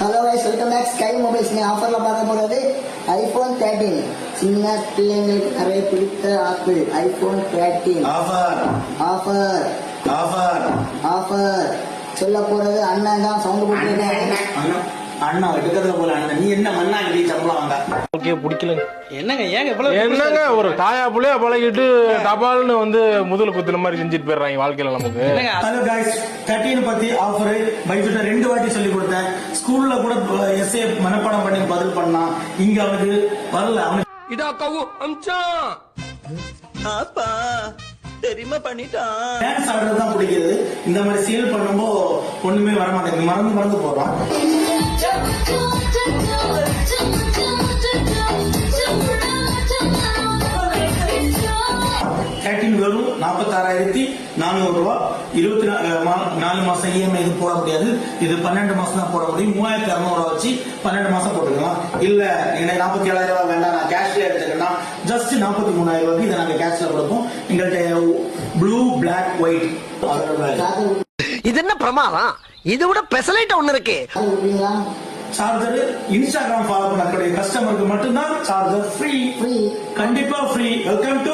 Hello guys, welcome back Sky Mobiles. நீ ஆஃபர்ல பார்க்க போறது iPhone 13. சின்ன பிள்ளைங்களுக்கு நிறைய பிடித்த ஆப்பிள் iPhone 13. ஆஃபர் சொல்ல போறது அண்ணன் தான் சவுண்ட் போட்டுருக்காங்க. அண்ணா எடுக்கிறத போல அண்ணன் நீ என்ன மண்ணா கிட்டி சம்பளம் வாங்க ஓகே பிடிக்கல என்னங்க ஏங்க இவ்வளவு என்னங்க ஒரு தாயா புள்ளையா பழகிட்டு டபால்னு வந்து முதல் குத்துன மாதிரி செஞ்சுட்டு போயிடுறாங்க வாழ்க்கையில நமக்கு. ஹலோ गाइस 13 பத்தி ஆஃபர் பைஜுட்ட 2 வாட்டி சொல்லி கொடுத்தேன். ஸ்கூல்ல கூட எஸ்ஏ மனப்பாடம் பண்ணி பதில் பண்ணா. இங்க அவனுக்கு வரல. இதா கவு அம்சா அப்பா தெரியுமா பண்ணிட்டான். டான்ஸ் ஆடுறது தான் பிடிக்குது. இந்த மாதிரி சேல் பண்ணும்போது ஒண்ணுமே வர மாட்டேங்குது. மறந்து போறான். வெறும் 46,400 ரூபாய். 24 மாசம் இஎம்ஐ இது போட முடியாது. இது 12 மாசம் தான் போட முடியும். 3,600 ரூபாய் வச்சு 12 மாசம் போட்டுக்கலாம். இல்ல எனக்கு 47,000 ரூபாய் வேண்டாம், நான் கேஷ்ல எடுத்துக்கலாம். ஜஸ்ட் 43,000 ரூபாய்க்கு இதை நாங்க கேஷ்ல கொடுப்போம். எங்கள்கிட்ட ப்ளூ பிளாக் ஒயிட் இது என்ன பிரமாதம்? இது விட பெசலைட் ஒண்ணு இருக்கு. சார்ஜர் இன்ஸ்டாகிராம் ஃபாலோ பண்ணக்கூடிய கஸ்டமருக்கு மட்டும்தான் சார்ஜர் ஃப்ரீ. கண்டிப்பா ஃப்ரீ. Welcome to